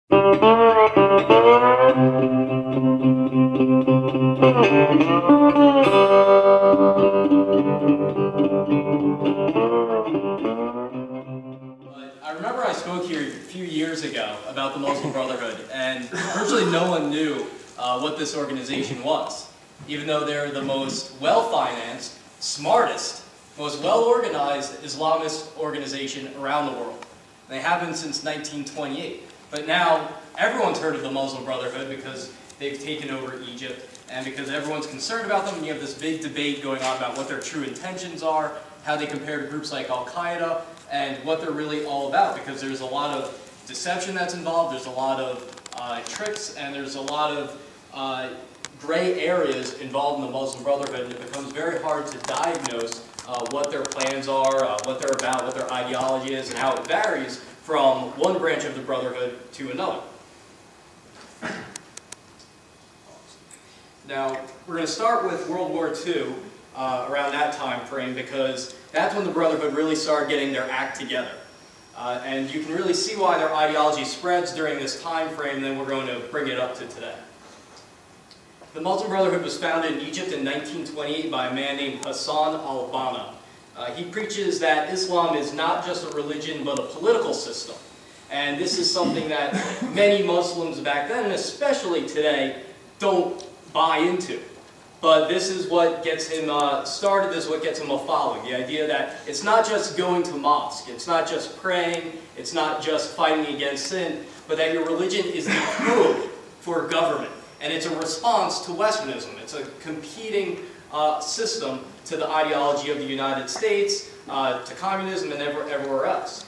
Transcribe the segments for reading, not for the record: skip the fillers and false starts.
I remember I spoke here a few years ago about the Muslim Brotherhood, and virtually no one knew what this organization was, even though they're the most well-financed, smartest, most well-organized Islamist organization around the world. They have been since 1928, but now everyone's heard of the Muslim Brotherhood because they've taken over Egypt, and because everyone's concerned about them, and you have this big debate going on about what their true intentions are, how they compare to groups like Al-Qaeda, and what they're really all about, because there's a lot of deception that's involved, there's a lot of tricks, and there's a lot of gray areas involved in the Muslim Brotherhood, and it becomes very hard to diagnose what their plans are, what they're about, what their ideology is, and how it varies from one branch of the Brotherhood to another. Now, we're going to start with World War II, around that time frame, because that's when the Brotherhood really started getting their act together. And you can really see why their ideology spreads during this time frame, and then we're going to bring it up to today. The Muslim Brotherhood was founded in Egypt in 1928 by a man named Hassan al-Banna. He preaches that Islam is not just a religion, but a political system. And this is something that many Muslims back then, and especially today, don't buy into. But this is what gets him started, this is what gets him a following. The idea that it's not just going to mosque, it's not just praying, it's not just fighting against sin, but that your religion is the code for government. And it's a response to Westernism. It's a competing system to the ideology of the United States, to communism, and everywhere else.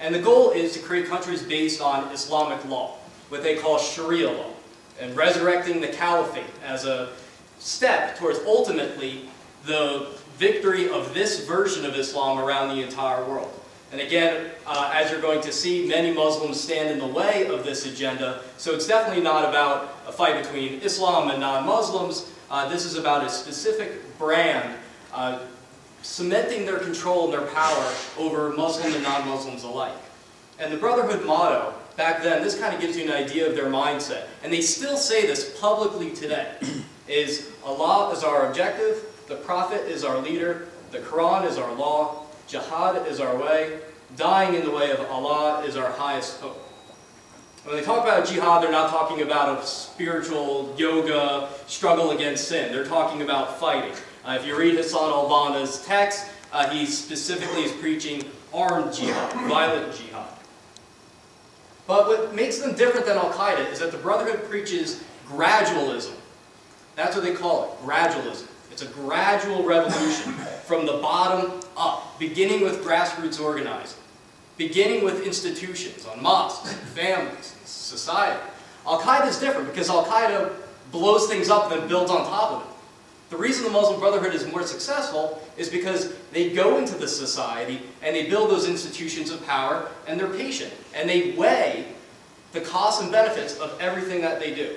And the goal is to create countries based on Islamic law, what they call Sharia law, and resurrecting the caliphate as a step towards ultimately the victory of this version of Islam around the entire world. And again, as you're going to see, many Muslims stand in the way of this agenda, so it's definitely not about a fight between Islam and non-Muslims. This is about a specific brand cementing their control and their power over Muslim and non-Muslims alike. And the Brotherhood motto, back then, this kind of gives you an idea of their mindset. And they still say this publicly today, is Allah is our objective, the Prophet is our leader, the Quran is our law, jihad is our way, dying in the way of Allah is our highest hope. When they talk about jihad, they're not talking about a spiritual yoga struggle against sin. They're talking about fighting. If you read Hassan al-Banna's text, he specifically is preaching armed jihad, violent jihad. But what makes them different than Al-Qaeda is that the Brotherhood preaches gradualism. That's what they call it, gradualism. It's a gradual revolution from the bottom up, beginning with grassroots organizing, beginning with institutions on mosques, families, society. Al-Qaeda is different because Al-Qaeda blows things up and then builds on top of it. The reason the Muslim Brotherhood is more successful is because they go into the society and they build those institutions of power, and they're patient, and they weigh the costs and benefits of everything that they do.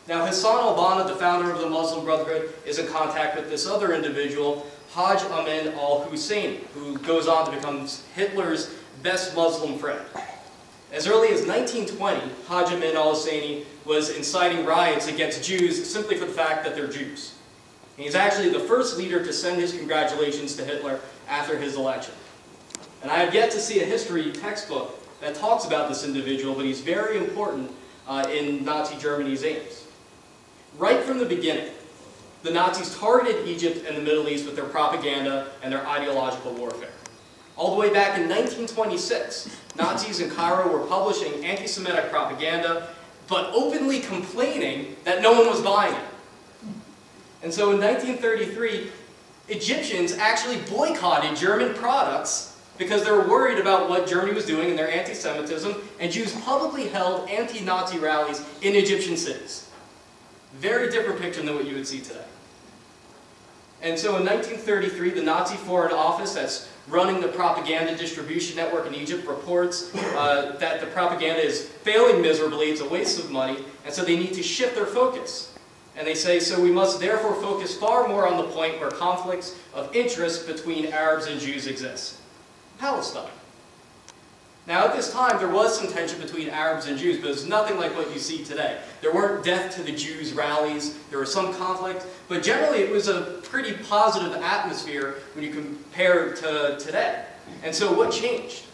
Now, Hassan al-Banna, the founder of the Muslim Brotherhood, is in contact with this other individual, Hajj Amin al-Husseini, who goes on to become Hitler's best Muslim friend. As early as 1920, Hajj Amin al-Husseini was inciting riots against Jews simply for the fact that they're Jews. And he's actually the first leader to send his congratulations to Hitler after his election. And I have yet to see a history textbook that talks about this individual, but he's very important in Nazi Germany's aims. Right from the beginning, the Nazis targeted Egypt and the Middle East with their propaganda and their ideological warfare. All the way back in 1926, Nazis in Cairo were publishing anti-Semitic propaganda, but openly complaining that no one was buying it. And so in 1933, Egyptians actually boycotted German products because they were worried about what Germany was doing in their anti-Semitism, and Jews publicly held anti-Nazi rallies in Egyptian cities. Very different picture than what you would see today. And so in 1933, the Nazi Foreign Office that's running the propaganda distribution network in Egypt reports that the propaganda is failing miserably, it's a waste of money, and so they need to shift their focus. And they say, so we must therefore focus far more on the point where conflicts of interest between Arabs and Jews exist: Palestine. Now at this time, there was some tension between Arabs and Jews, but it was nothing like what you see today. There weren't death to the Jews rallies, there was some conflict, but generally it was a pretty positive atmosphere when you compare it to today. And so what changed?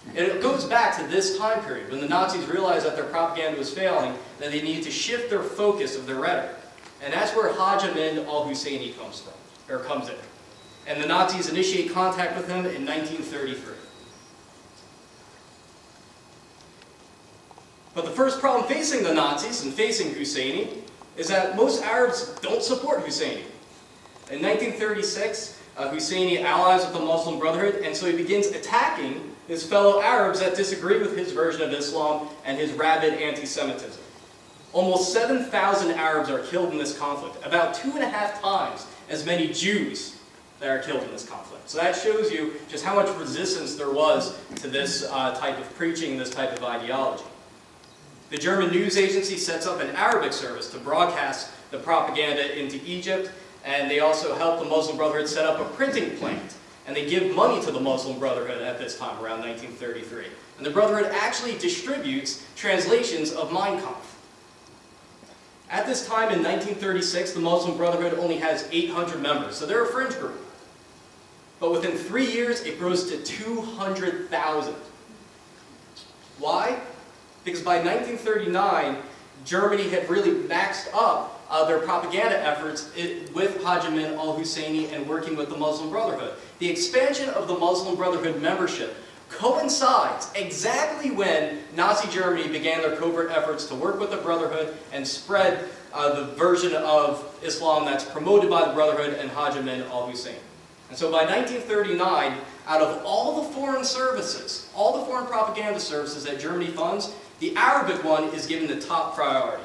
And it goes back to this time period, when the Nazis realized that their propaganda was failing, that they needed to shift their focus of their rhetoric. And that's where Haj Amin al-Husseini comes in. And the Nazis initiate contact with him in 1933. But the first problem facing the Nazis and facing Husseini is that most Arabs don't support Husseini. In 1936, Husseini allies with the Muslim Brotherhood, and so he begins attacking his fellow Arabs that disagree with his version of Islam and his rabid anti-Semitism. Almost 7,000 Arabs are killed in this conflict, about 2.5 times as many Jews that are killed in this conflict. So that shows you just how much resistance there was to this type of preaching, this type of ideology. The German news agency sets up an Arabic service to broadcast the propaganda into Egypt, and they also help the Muslim Brotherhood set up a printing plant. And they give money to the Muslim Brotherhood at this time, around 1933. And the Brotherhood actually distributes translations of Mein Kampf. At this time in 1936, the Muslim Brotherhood only has 800 members, so they're a fringe group. But within 3 years, it grows to 200,000. Why? Because by 1939, Germany had really maxed up their propaganda efforts with Haj Amin al-Husseini and working with the Muslim Brotherhood. The expansion of the Muslim Brotherhood membership coincides exactly when Nazi Germany began their covert efforts to work with the Brotherhood and spread the version of Islam that's promoted by the Brotherhood and Haj Amin al-Husseini. And so by 1939, out of all the foreign services, all the foreign propaganda services that Germany funds, the Arabic one is given the top priority.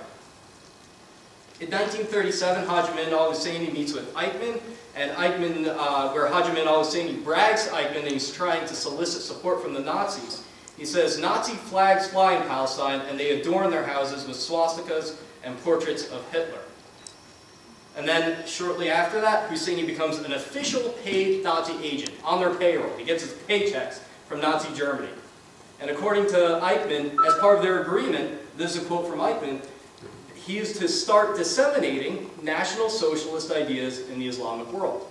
In 1937, Haj Amin al-Husseini meets with Eichmann, and Eichmann, where Haj Amin al-Husseini brags to Eichmann that he's trying to solicit support from the Nazis. He says, Nazi flags fly in Palestine, and they adorn their houses with swastikas and portraits of Hitler. And then, shortly after that, Husseini becomes an official paid Nazi agent on their payroll. He gets his paychecks from Nazi Germany. And according to Eichmann, as part of their agreement, this is a quote from Eichmann, he is to start disseminating National Socialist ideas in the Islamic world.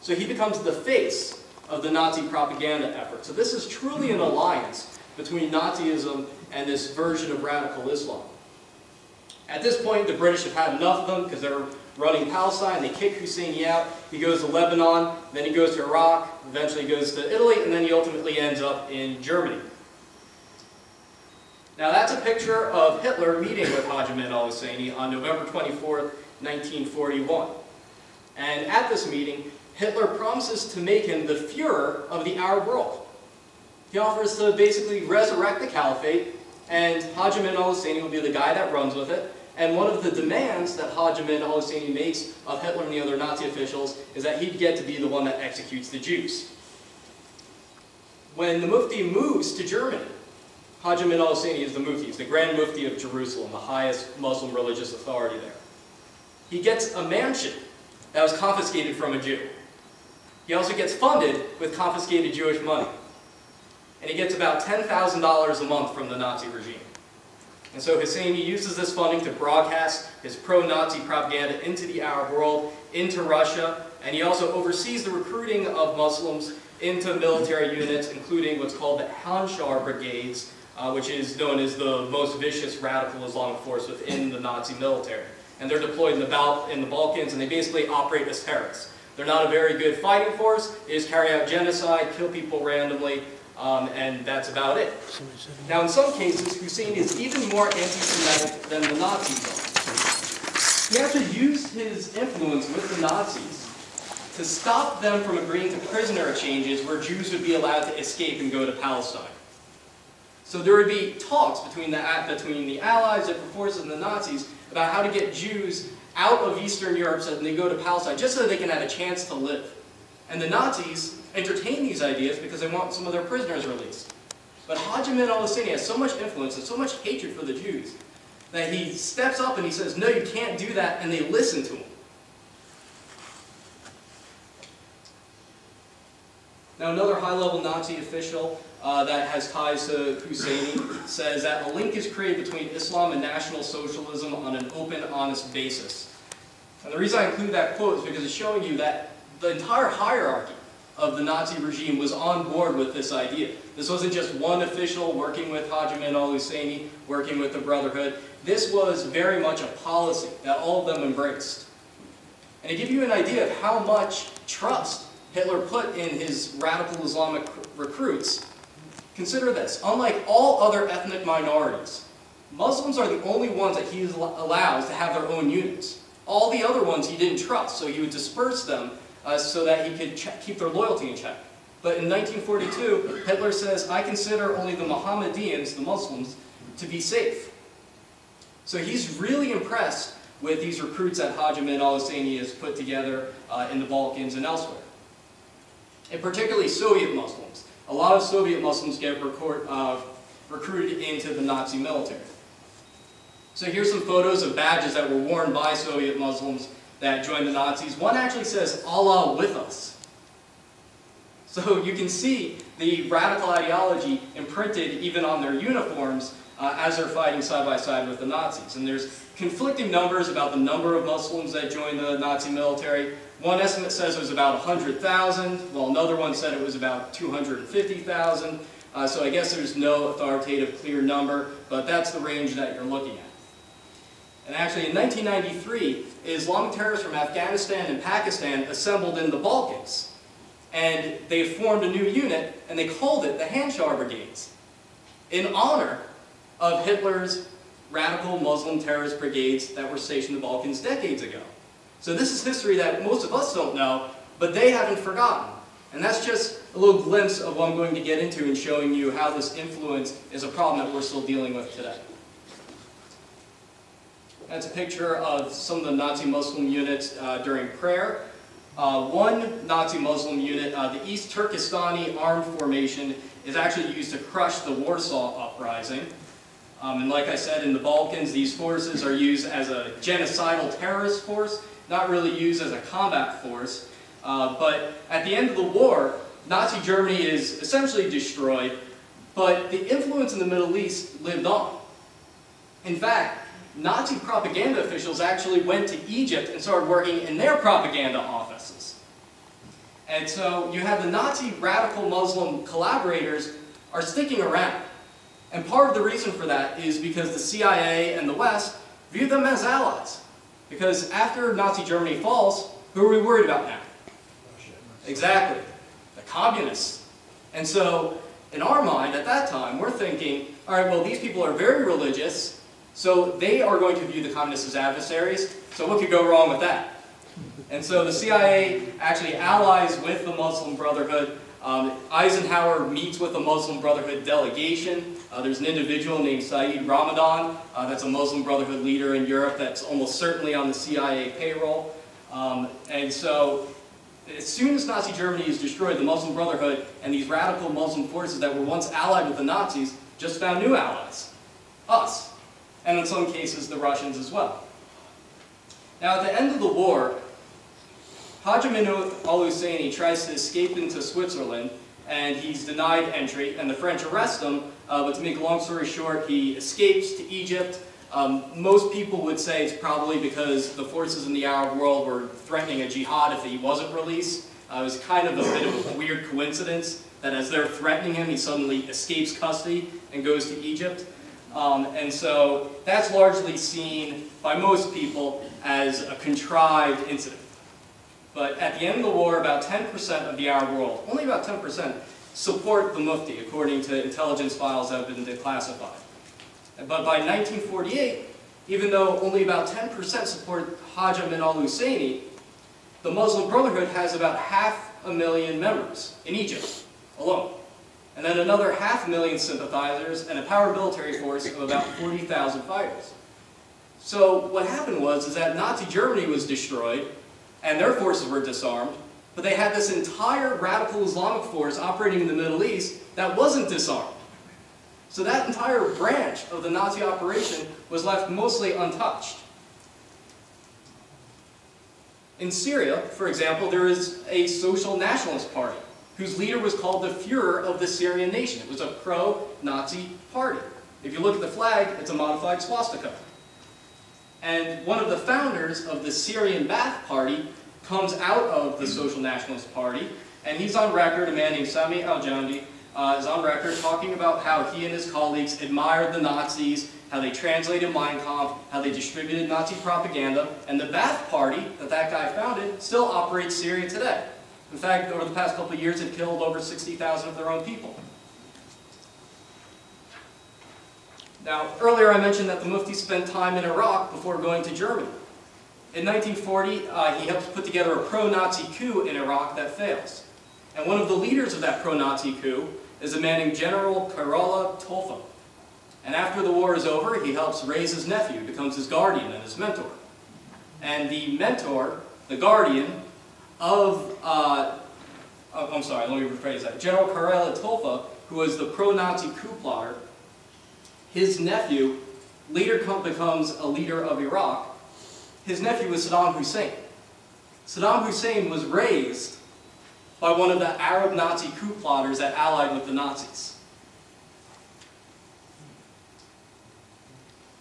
So he becomes the face of the Nazi propaganda effort. So this is truly an alliance between Nazism and this version of radical Islam. At this point, the British have had enough of them because they're running Palestine. They kick Husseini out. He goes to Lebanon, then he goes to Iraq, eventually goes to Italy, and then he ultimately ends up in Germany. Now that's a picture of Hitler meeting with Haj Amin al-Husseini on November 24th, 1941. And at this meeting, Hitler promises to make him the Führer of the Arab world. He offers to basically resurrect the caliphate, and Haj Amin al-Husseini will be the guy that runs with it. And one of the demands that Haj Amin al-Husseini makes of Hitler and the other Nazi officials is that he'd get to be the one that executes the Jews. When the Mufti moves to Germany, Haj Amin al-Husseini is the Mufti. He's the Grand Mufti of Jerusalem, the highest Muslim religious authority there. He gets a mansion that was confiscated from a Jew. He also gets funded with confiscated Jewish money. And he gets about $10,000 a month from the Nazi regime. And so Husseini uses this funding to broadcast his pro-Nazi propaganda into the Arab world, into Russia, and he also oversees the recruiting of Muslims into military units, including what's called the Hanshar Brigades, which is known as the most vicious radical Islamic force within the Nazi military. And they're deployed in the Balkans, and they basically operate as terrorists. They're not a very good fighting force. They just carry out genocide, kill people randomly, and that's about it. Now, in some cases, Husseini is even more anti-Semitic than the Nazis are. He actually used his influence with the Nazis to stop them from agreeing to prisoner exchanges where Jews would be allowed to escape and go to Palestine. So there would be talks between the Allies, different forces, and the Nazis about how to get Jews out of Eastern Europe so that they go to Palestine, just so that they can have a chance to live. And the Nazis entertain these ideas because they want some of their prisoners released. But Haj Amin al-Husseini has so much influence and so much hatred for the Jews that he steps up and he says, no, you can't do that, and they listen to him. Now, another high-level Nazi official that has ties to Husseini says that a link is created between Islam and National Socialism on an open, honest basis. And the reason I include that quote is because it's showing you that the entire hierarchy of the Nazi regime was on board with this idea. This wasn't just one official working with Haj Amin al-Husseini, working with the Brotherhood. This was very much a policy that all of them embraced. And to give you an idea of how much trust Hitler put in his radical Islamic recruits, consider this. Unlike all other ethnic minorities, Muslims are the only ones that he allows to have their own units. All the other ones he didn't trust, so he would disperse them so that he could keep their loyalty in check. But in 1942, Hitler says, I consider only the Mohammedans, the Muslims, to be safe. So he's really impressed with these recruits that Haj Amin al-Husseini has put together in the Balkans and elsewhere. And particularly Soviet Muslims. A lot of Soviet Muslims get recruited into the Nazi military. So here's some photos of badges that were worn by Soviet Muslims that joined the Nazis. One actually says, Allah with us. So you can see the radical ideology imprinted even on their uniforms as they're fighting side by side with the Nazis. And there's conflicting numbers about the number of Muslims that joined the Nazi military. One estimate says it was about 100,000, while another one said it was about 250,000. So I guess there's no authoritative clear number, but that's the range that you're looking at. And actually in 1993, Islamic terrorists from Afghanistan and Pakistan assembled in the Balkans. And they formed a new unit, and they called it the Handschar Brigades, in honor of Hitler's radical Muslim terrorist brigades that were stationed in the Balkans decades ago. So this is history that most of us don't know, but they haven't forgotten. And that's just a little glimpse of what I'm going to get into in showing you how this influence is a problem that we're still dealing with today. That's a picture of some of the Nazi Muslim units during prayer. One Nazi Muslim unit, the East Turkestani Armed Formation, is actually used to crush the Warsaw Uprising. And like I said, in the Balkans, these forces are used as a genocidal terrorist force, not really used as a combat force. But at the end of the war, Nazi Germany is essentially destroyed, but the influence in the Middle East lived on. In fact, Nazi propaganda officials actually went to Egypt and started working in their propaganda offices. And so you have the Nazi radical Muslim collaborators are sticking around. And part of the reason for that is because the CIA and the West view them as allies. Because after Nazi Germany falls, who are we worried about now? Exactly, the communists. And so, in our mind at that time, we're thinking, all right, well, these people are very religious, so they are going to view the communists as adversaries, so what could go wrong with that? And so the CIA actually allies with the Muslim Brotherhood. Eisenhower meets with the Muslim Brotherhood delegation. There's an individual named Saeed Ramadan that's a Muslim Brotherhood leader in Europe that's almost certainly on the CIA payroll. And so as soon as Nazi Germany is destroyed, the Muslim Brotherhood and these radical Muslim forces that were once allied with the Nazis just found new allies. Us. And in some cases, the Russians as well. Now, at the end of the war, Haj Amin al-Husseini tries to escape into Switzerland, and he's denied entry, and the French arrest him, but to make a long story short, he escapes to Egypt. Most people would say it's probably because the forces in the Arab world were threatening a jihad if he wasn't released. It was kind of a bit of a weird coincidence that as they're threatening him, he suddenly escapes custody and goes to Egypt. And so that's largely seen by most people as a contrived incident. But at the end of the war, about 10% of the Arab world, only about 10%, support the Mufti, according to intelligence files that have been declassified. But by 1948, even though only about 10% support Haj Amin al-Husseini, the Muslim Brotherhood has about 500,000 members in Egypt alone. And then another 500,000 sympathizers and a power military force of about 40,000 fighters. So what happened was that Nazi Germany was destroyed, and their forces were disarmed, but they had this entire radical Islamic force operating in the Middle East that wasn't disarmed. So that entire branch of the Nazi operation was left mostly untouched. In Syria, for example, there is a social nationalist party whose leader was called the Führer of the Syrian nation. It was a pro-Nazi party. If you look at the flag, it's a modified swastika. And one of the founders of the Syrian Ba'ath Party comes out of the Social Nationalist Party, and he's on record, a man named Sami al-Jandi, is on record talking about how he and his colleagues admired the Nazis, how they translated Mein Kampf, how they distributed Nazi propaganda, and the Ba'ath Party that guy founded still operates Syria today. In fact, over the past couple of years, it killed over 60,000 of their own people. Now, earlier I mentioned that the Mufti spent time in Iraq before going to Germany. In 1940, he helps put together a pro-Nazi coup in Iraq that fails. And one of the leaders of that pro-Nazi coup is a man named General Karola Tolfa. And after the war is over, he helps raise his nephew, becomes his guardian and his mentor. And the mentor, the guardian of, I'm sorry, let me rephrase that. General Karola Tolfa, who was the pro-Nazi coup plotter, his nephew later becomes a leader of Iraq. His nephew was Saddam Hussein. Saddam Hussein was raised by one of the Arab Nazi coup plotters that allied with the Nazis.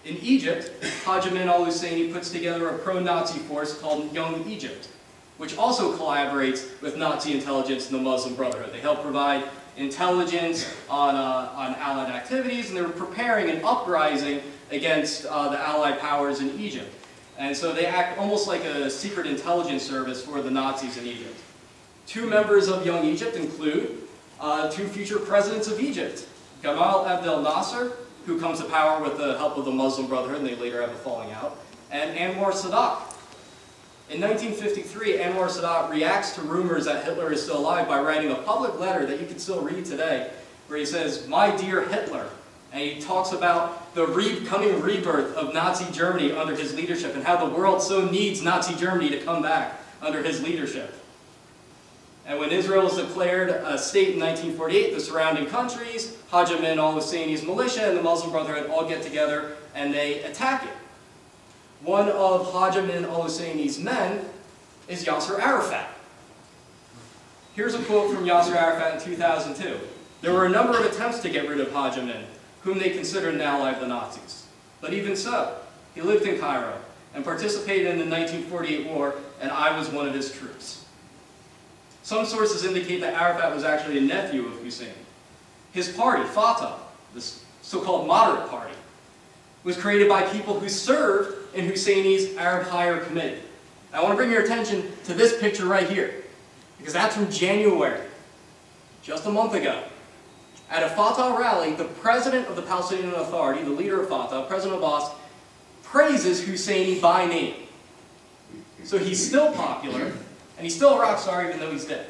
In Egypt, Haj Amin al-Husseini puts together a pro-Nazi force called Young Egypt, which also collaborates with Nazi intelligence and the Muslim Brotherhood. They help provide intelligence on Allied activities, and they were preparing an uprising against the Allied powers in Egypt. And so they act almost like a secret intelligence service for the Nazis in Egypt. Two members of Young Egypt include two future presidents of Egypt, Gamal Abdel Nasser, who comes to power with the help of the Muslim Brotherhood, and they later have a falling out, and Anwar Sadat. In 1953, Anwar Sadat reacts to rumors that Hitler is still alive by writing a public letter that you can still read today, where he says, "My dear Hitler," and he talks about the coming rebirth of Nazi Germany under his leadership and how the world so needs Nazi Germany to come back under his leadership. And when Israel was declared a state in 1948, the surrounding countries, Haj Amin al-Husseini's militia and the Muslim Brotherhood all get together and they attack it. One of Haj Amin al-Husseini's men is Yasser Arafat. Here's a quote from Yasser Arafat in 2002. "There were a number of attempts to get rid of Haj Amin, whom they considered an ally of the Nazis. But even so, he lived in Cairo and participated in the 1948 war, and I was one of his troops." Some sources indicate that Arafat was actually a nephew of Hussein. His party, Fatah, this so-called moderate party, was created by people who served in Husseini's Arab Higher Committee. I want to bring your attention to this picture right here, because that's from January, just a month ago. At a Fatah rally, the president of the Palestinian Authority, the leader of Fatah, President Abbas, praises Husseini by name. So he's still popular, and he's still a rock star even though he's dead.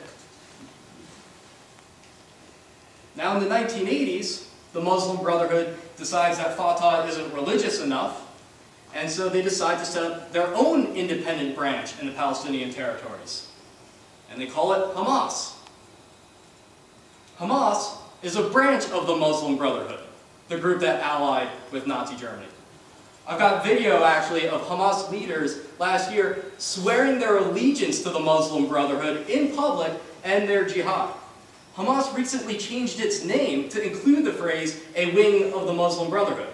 Now in the 1980s, the Muslim Brotherhood decides that Fatah isn't religious enough, and so they decide to set up their own independent branch in the Palestinian territories. And they call it Hamas. Hamas is a branch of the Muslim Brotherhood, the group that allied with Nazi Germany. I've got video, actually, of Hamas leaders last year swearing their allegiance to the Muslim Brotherhood in public and their jihad. Hamas recently changed its name to include the phrase, "a wing of the Muslim Brotherhood."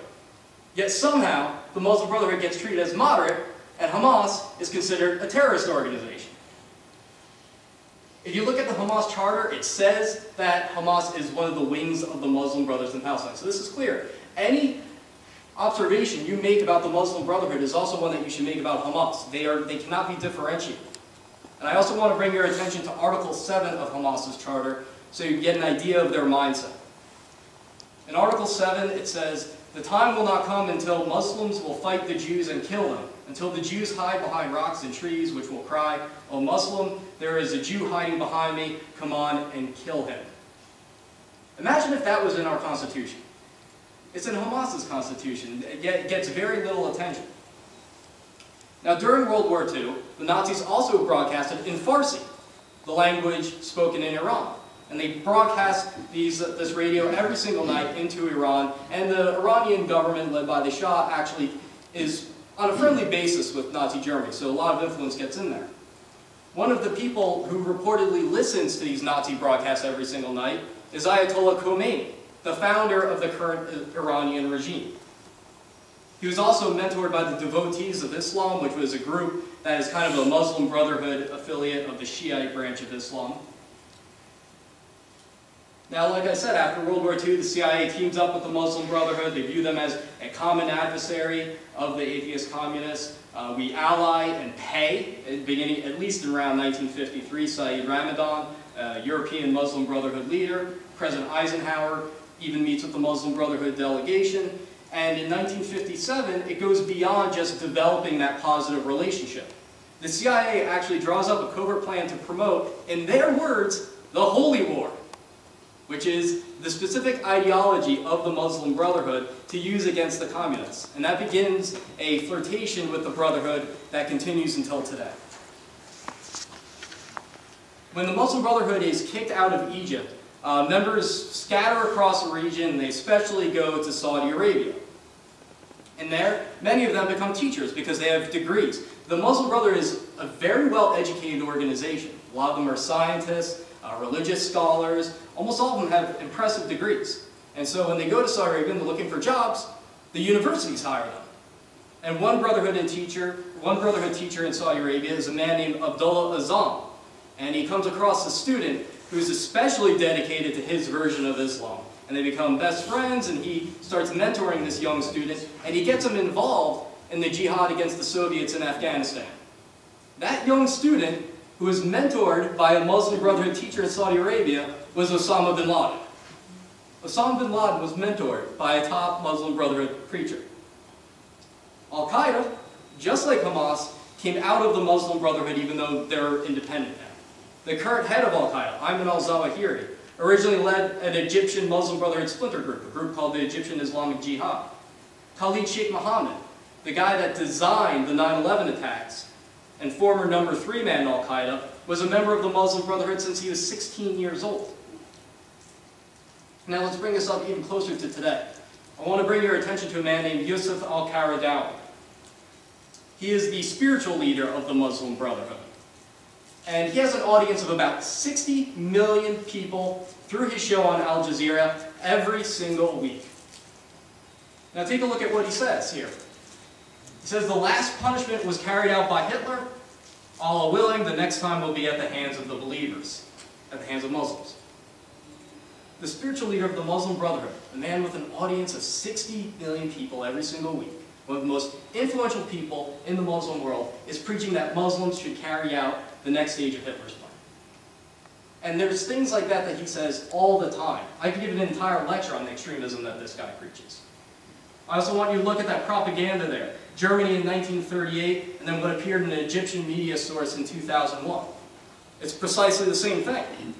Yet somehow, the Muslim Brotherhood gets treated as moderate, and Hamas is considered a terrorist organization. If you look at the Hamas charter, it says that Hamas is one of the wings of the Muslim Brothers in Palestine. So this is clear. Any observation you make about the Muslim Brotherhood is also one that you should make about Hamas. They cannot be differentiated. And I also want to bring your attention to Article 7 of Hamas's charter so you get an idea of their mindset. In Article 7 it says, "The time will not come until Muslims will fight the Jews and kill them, until the Jews hide behind rocks and trees which will cry, 'O Muslim, there is a Jew hiding behind me, come on and kill him.'" Imagine if that was in our Constitution. It's in Hamas's Constitution, yet it gets very little attention. Now during World War II, the Nazis also broadcasted in Farsi, the language spoken in Iran. And they broadcast this radio every single night into Iran, and the Iranian government, led by the Shah, actually is on a friendly basis with Nazi Germany, so a lot of influence gets in there. One of the people who reportedly listens to these Nazi broadcasts every single night is Ayatollah Khomeini, the founder of the current Iranian regime. He was also mentored by the Devotees of Islam, which was a group that is kind of a Muslim Brotherhood affiliate of the Shiite branch of Islam. Now, like I said, after World War II, the CIA teams up with the Muslim Brotherhood. They view them as a common adversary of the atheist communists. We ally and pay, beginning at least around 1953, Saeed Ramadan, European Muslim Brotherhood leader. President Eisenhower even meets with the Muslim Brotherhood delegation. And in 1957, it goes beyond just developing that positive relationship. The CIA actually draws up a covert plan to promote, in their words, the Holy War, which is the specific ideology of the Muslim Brotherhood to use against the communists. And that begins a flirtation with the Brotherhood that continues until today. When the Muslim Brotherhood is kicked out of Egypt, members scatter across the region, and they especially go to Saudi Arabia. And there, many of them become teachers because they have degrees. The Muslim Brotherhood is a very well-educated organization. A lot of them are scientists, religious scholars. Almost all of them have impressive degrees. And so when they go to Saudi Arabia and they're looking for jobs, the universities hire them. And one Brotherhood teacher in Saudi Arabia is a man named Abdullah Azam. And he comes across a student who's especially dedicated to his version of Islam. And they become best friends, and he starts mentoring this young student, and he gets him involved in the jihad against the Soviets in Afghanistan. That young student, who was mentored by a Muslim Brotherhood teacher in Saudi Arabia, was Osama bin Laden. Osama bin Laden was mentored by a top Muslim Brotherhood preacher. Al-Qaeda, just like Hamas, came out of the Muslim Brotherhood even though they're independent now. The current head of Al-Qaeda, Ayman al-Zawahiri, originally led an Egyptian Muslim Brotherhood splinter group, a group called the Egyptian Islamic Jihad. Khalid Sheikh Mohammed, the guy that designed the 9/11 attacks and former number 3 man in Al-Qaeda, was a member of the Muslim Brotherhood since he was 16 years old. Now let's bring this up even closer to today. I want to bring your attention to a man named Yusuf al-Qaradawi. He is the spiritual leader of the Muslim Brotherhood. And he has an audience of about 60 million people through his show on Al Jazeera every single week. Now take a look at what he says here. He says, the last punishment was carried out by Hitler. Allah willing, the next time will be at the hands of the believers, at the hands of Muslims. The spiritual leader of the Muslim Brotherhood, a man with an audience of 60 million people every single week, one of the most influential people in the Muslim world, is preaching that Muslims should carry out the next stage of Hitler's plan. And there's things like that that he says all the time. I could give an entire lecture on the extremism that this guy preaches. I also want you to look at that propaganda there. Germany in 1938, and then what appeared in an Egyptian media source in 2001. It's precisely the same thing.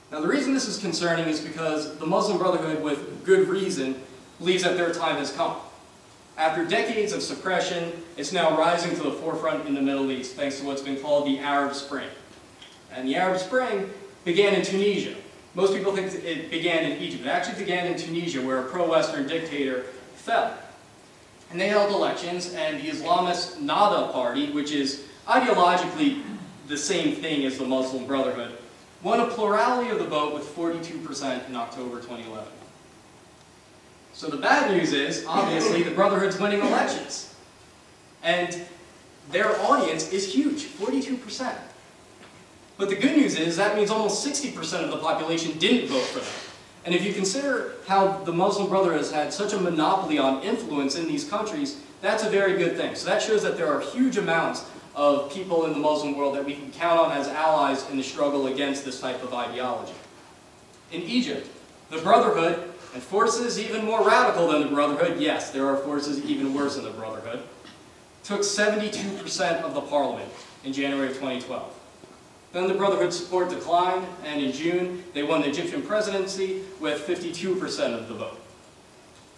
Now the reason this is concerning is because the Muslim Brotherhood, with good reason, believes that their time has come. After decades of suppression, it's now rising to the forefront in the Middle East, thanks to what's been called the Arab Spring. And the Arab Spring began in Tunisia. Most people think it began in Egypt. It actually began in Tunisia, where a pro-Western dictator fell. And they held elections, and the Islamist Nahda party, which is ideologically the same thing as the Muslim Brotherhood, won a plurality of the vote with 42% in October 2011. So the bad news is, obviously, the Brotherhood's winning elections. And their audience is huge, 42%. But the good news is, that means almost 60% of the population didn't vote for them. And if you consider how the Muslim Brotherhood has had such a monopoly on influence in these countries, that's a very good thing. So that shows that there are huge amounts of people in the Muslim world that we can count on as allies in the struggle against this type of ideology. In Egypt, the Brotherhood, and forces even more radical than the Brotherhood, yes, there are forces even worse than the Brotherhood, took 72% of the parliament in January of 2012. Then the Brotherhood's support declined, and in June, they won the Egyptian presidency with 52% of the vote.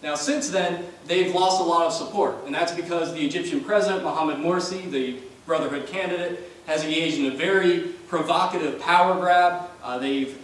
Now, since then, they've lost a lot of support, and that's because the Egyptian president, Mohamed Morsi, the Brotherhood candidate, has engaged in a very provocative power grab. They've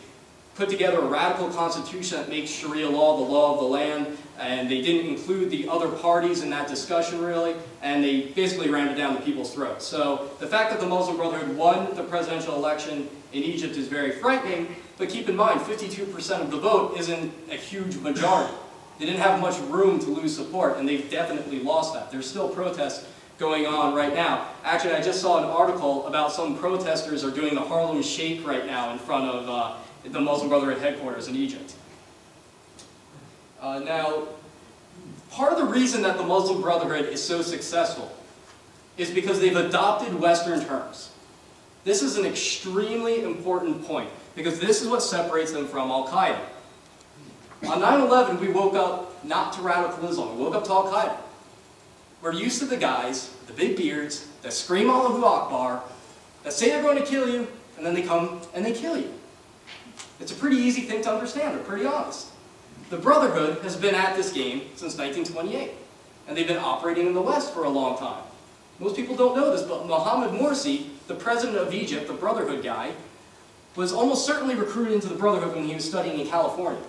put together a radical constitution that makes Sharia law the law of the land, and they didn't include the other parties in that discussion really, and they basically rammed it down the people's throats. So the fact that the Muslim Brotherhood won the presidential election in Egypt is very frightening, but keep in mind 52% of the vote isn't a huge majority. They didn't have much room to lose support, and they've definitely lost that. There's still protests going on right now. Actually, I just saw an article about some protesters are doing the Harlem Shake right now in front of the Muslim Brotherhood headquarters in Egypt. Now, part of the reason that the Muslim Brotherhood is so successful is because they've adopted Western terms. This is an extremely important point, because this is what separates them from Al-Qaeda. On 9/11, we woke up not to radical Islam, we woke up to Al-Qaeda. We're used to the guys, the big beards, that scream Allahu Akbar, that say they're going to kill you, and then they come and they kill you. It's a pretty easy thing to understand, they're pretty honest. The Brotherhood has been at this game since 1928, and they've been operating in the West for a long time. Most people don't know this, but Mohammed Morsi, the president of Egypt, the Brotherhood guy, was almost certainly recruited into the Brotherhood when he was studying in California.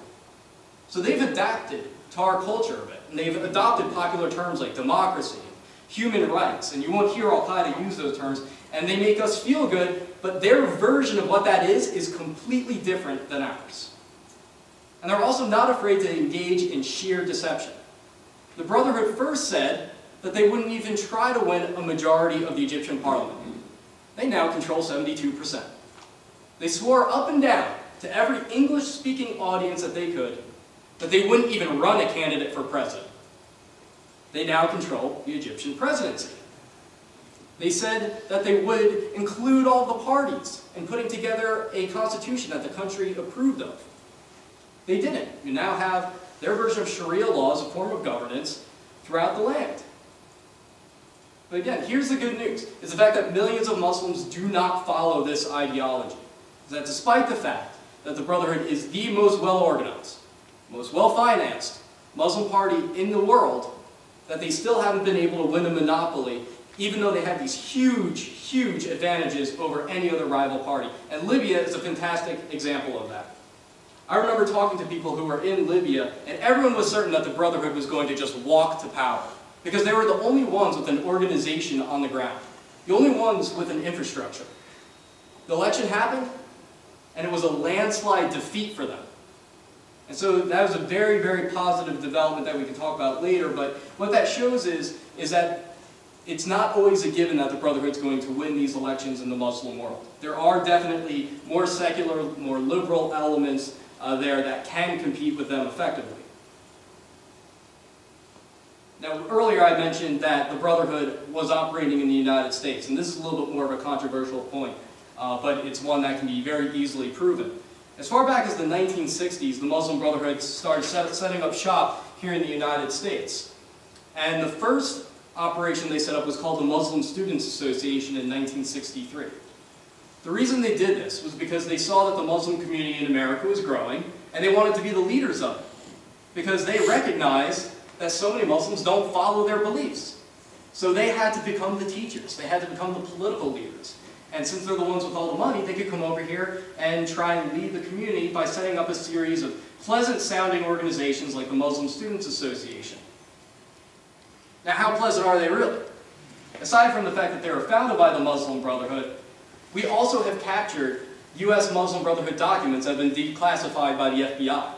So they've adapted to our culture a bit, and they've adopted popular terms like democracy, human rights, and you won't hear Al-Qaeda use those terms, and they make us feel good, but their version of what that is completely different than ours. And they're also not afraid to engage in sheer deception. The Brotherhood first said that they wouldn't even try to win a majority of the Egyptian parliament. They now control 72%. They swore up and down to every English-speaking audience that they could that they wouldn't even run a candidate for president. They now control the Egyptian presidency. They said that they would include all the parties in putting together a constitution that the country approved of. They didn't. You now have their version of Sharia law as a form of governance throughout the land. But again, here's the good news, is the fact that millions of Muslims do not follow this ideology. Is that despite the fact that the Brotherhood is the most well-organized, most well-financed Muslim party in the world, that they still haven't been able to win a monopoly, even though they have these huge, huge advantages over any other rival party. And Libya is a fantastic example of that. I remember talking to people who were in Libya, and everyone was certain that the Brotherhood was going to just walk to power, because they were the only ones with an organization on the ground, the only ones with an infrastructure. The election happened, and it was a landslide defeat for them. And so that was a very, very positive development that we can talk about later, but what that shows is that it's not always a given that the Brotherhood's going to win these elections in the Muslim world. There are definitely more secular, more liberal elements there that can compete with them effectively. Now, earlier I mentioned that the Brotherhood was operating in the United States, and this is a little bit more of a controversial point, but it's one that can be very easily proven. As far back as the 1960s, the Muslim Brotherhood started setting up shop here in the United States. And the first operation they set up was called the Muslim Students Association in 1963. The reason they did this was because they saw that the Muslim community in America was growing, and they wanted to be the leaders of it. Because they recognized that so many Muslims don't follow their beliefs. So they had to become the teachers. They had to become the political leaders. And since they're the ones with all the money, they could come over here and try and lead the community by setting up a series of pleasant-sounding organizations like the Muslim Students Association. Now, how pleasant are they really? Aside from the fact that they were founded by the Muslim Brotherhood, we also have captured U.S. Muslim Brotherhood documents that have been declassified by the FBI.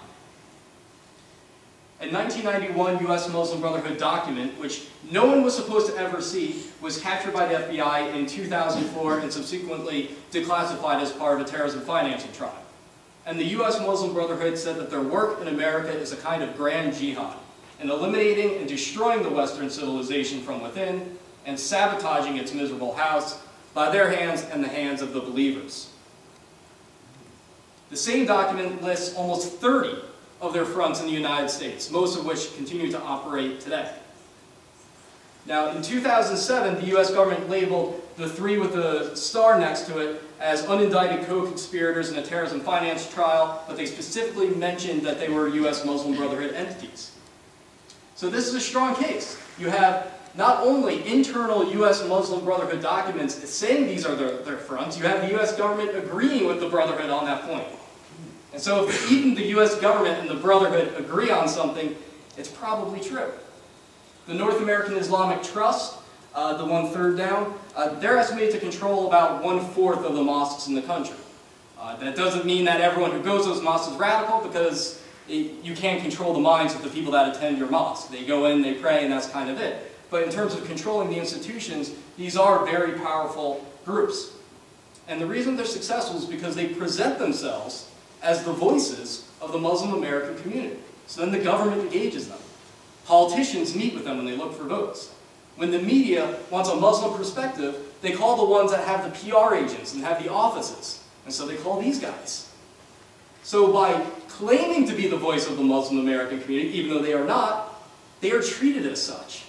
A 1991 U.S. Muslim Brotherhood document, which no one was supposed to ever see, was captured by the FBI in 2004 and subsequently declassified as part of a terrorism financing trial. And the U.S. Muslim Brotherhood said that their work in America is a kind of grand jihad, in eliminating and destroying the Western civilization from within and sabotaging its miserable house by their hands and the hands of the believers. The same document lists almost 30 of their fronts in the United States, most of which continue to operate today. Now, in 2007, the U.S. government labeled the three with the star next to it as unindicted co-conspirators in a terrorism finance trial, but they specifically mentioned that they were U.S. Muslim Brotherhood entities. So this is a strong case. You have not only internal U.S. Muslim Brotherhood documents saying these are their fronts, you have the U.S. government agreeing with the Brotherhood on that point. And so if even the US government and the Brotherhood agree on something, it's probably true. The North American Islamic Trust, the one third down, they're estimated to control about 1/4 of the mosques in the country. That doesn't mean that everyone who goes to those mosques is radical, because you can't control the minds of the people that attend your mosque. They go in, they pray, and that's kind of it. But in terms of controlling the institutions, these are very powerful groups. And the reason they're successful is because they present themselves as the voices of the Muslim American community. So then the government engages them. Politicians meet with them when they look for votes. When the media wants a Muslim perspective, they call the ones that have the PR agents and have the offices. And so they call these guys. So by claiming to be the voice of the Muslim American community, even though they are not, they are treated as such.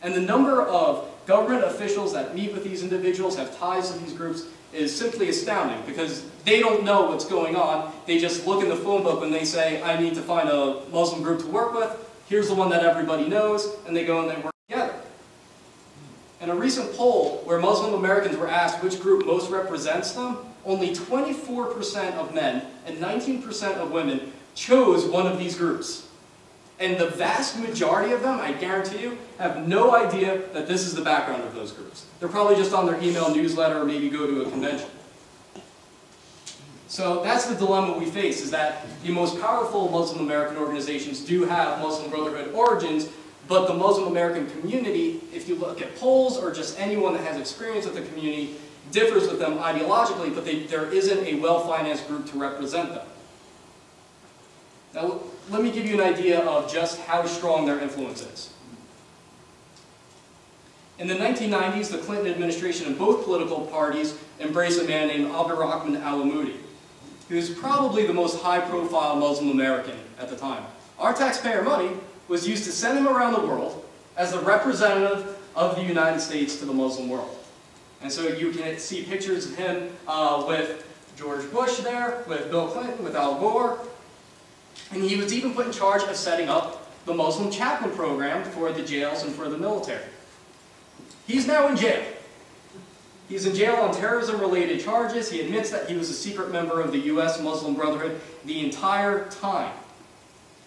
And the number of government officials that meet with these individuals, have ties to these groups, is simply astounding, because they don't know what's going on. They just look in the phone book when they say, I need to find a Muslim group to work with. Here's the one that everybody knows, and they go and they work together. In a recent poll where Muslim Americans were asked which group most represents them, only 24% of men and 19% of women chose one of these groups. And the vast majority of them, I guarantee you, have no idea that this is the background of those groups. They're probably just on their email newsletter or maybe go to a convention. So that's the dilemma we face, is that the most powerful Muslim American organizations do have Muslim Brotherhood origins, but the Muslim American community, if you look at polls or just anyone that has experience with the community, differs with them ideologically, but there isn't a well-financed group to represent them. Now, let me give you an idea of just how strong their influence is. In the 1990s, the Clinton administration and both political parties embraced a man named Abdurrahman al-Amoudi, who was probably the most high-profile Muslim American at the time. Our taxpayer money was used to send him around the world as the representative of the United States to the Muslim world. And so you can see pictures of him with George Bush there, with Bill Clinton, with Al Gore. And he was even put in charge of setting up the Muslim chaplain program for the jails and for the military. He's now in jail. He's in jail on terrorism-related charges. He admits that he was a secret member of the US Muslim Brotherhood the entire time.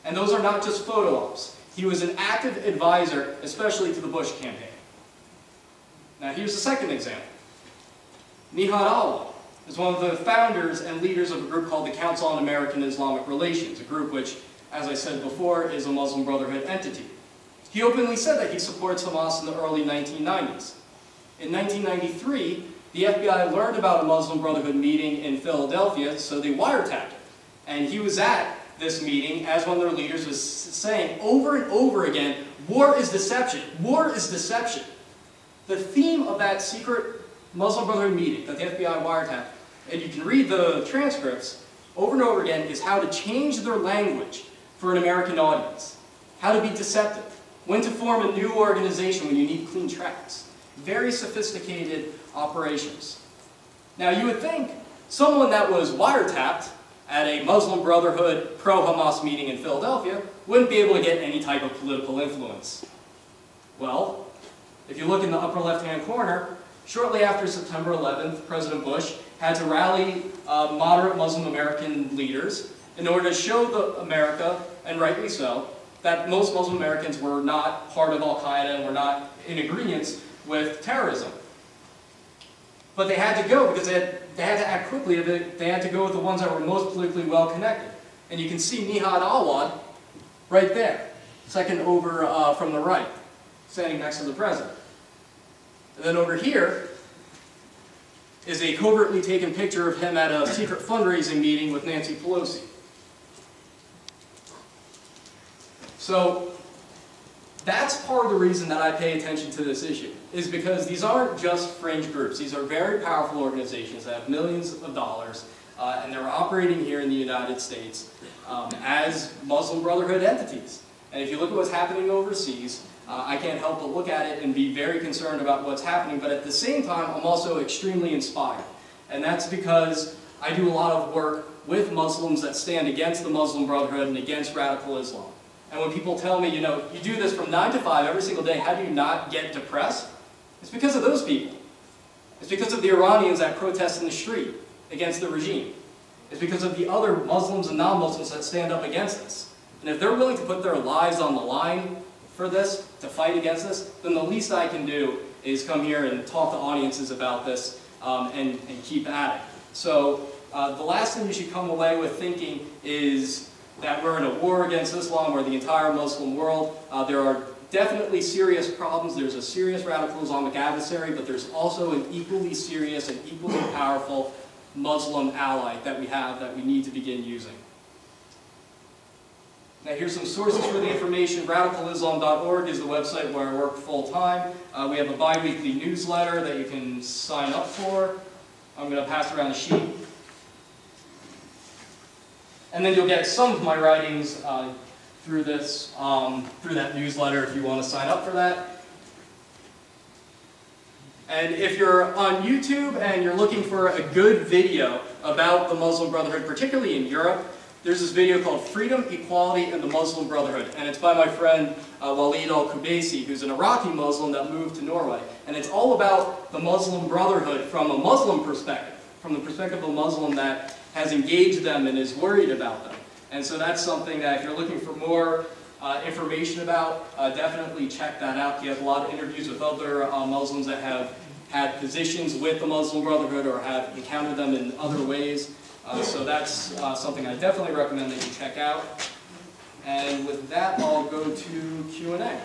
And those are not just photo ops. He was an active advisor, especially to the Bush campaign. Now here's the second example. Nihad Awad is one of the founders and leaders of a group called the Council on American Islamic Relations, a group which, as I said before, is a Muslim Brotherhood entity. He openly said that he supports Hamas in the early 1990s. In 1993, the FBI learned about a Muslim Brotherhood meeting in Philadelphia, so they wiretapped him. And he was at this meeting as one of their leaders was saying over and over again, war is deception, war is deception. The theme of that secret Muslim Brotherhood meeting that the FBI wiretapped, and you can read the transcripts over and over again, is how to change their language for an American audience, how to be deceptive, when to form a new organization when you need clean tracks. Very sophisticated operations. Now you would think someone that was wiretapped at a Muslim Brotherhood pro-Hamas meeting in Philadelphia wouldn't be able to get any type of political influence. Well, if you look in the upper left-hand corner, shortly after September 11th, President Bush had to rally moderate Muslim American leaders in order to show America, and rightly so, that most Muslim Americans were not part of Al-Qaeda and were not in agreement with terrorism. But they had to go because they had to act quickly. They had to go with the ones that were most politically well connected. And you can see Nihad Awad right there, second over from the right, standing next to the president. And then over here is a covertly taken picture of him at a secret fundraising meeting with Nancy Pelosi. So that's part of the reason that I pay attention to this issue, is because these aren't just fringe groups. These are very powerful organizations that have millions of dollars, and they're operating here in the United States as Muslim Brotherhood entities. And if you look at what's happening overseas, I can't help but look at it and be very concerned about what's happening, but at the same time, I'm also extremely inspired. And that's because I do a lot of work with Muslims that stand against the Muslim Brotherhood and against radical Islam. And when people tell me, you know, you do this from 9 to 5 every single day, how do you not get depressed? It's because of those people. It's because of the Iranians that protest in the street against the regime. is because of the other Muslims and non-Muslims that stand up against this. And if they're willing to put their lives on the line for this, to fight against this, then the least I can do is come here and talk to audiences about this and keep at it. So the last thing you should come away with thinking is that we're in a war against Islam or the entire Muslim world. There are definitely serious problems. There's a serious radical Islamic adversary, but there's also an equally serious and equally powerful Muslim ally that we have that we need to begin using. Now here's some sources for the information. RadicalIslam.org is the website where I work full-time. We have a bi-weekly newsletter that you can sign up for. I'm going to pass around a sheet. And then you'll get some of my writings through that newsletter if you want to sign up for that. And if you're on YouTube and you're looking for a good video about the Muslim Brotherhood, particularly in Europe, there's this video called Freedom, Equality, and the Muslim Brotherhood. And it's by my friend Walid al-Kubaisi, who's an Iraqi Muslim that moved to Norway. And it's all about the Muslim Brotherhood from a Muslim perspective, from the perspective of a Muslim that has engaged them and is worried about them. And so that's something that if you're looking for more information about, definitely check that out. He has a lot of interviews with other Muslims that have had positions with the Muslim Brotherhood or have encountered them in other ways. So that's something I definitely recommend that you check out. And with that, I'll go to Q&A.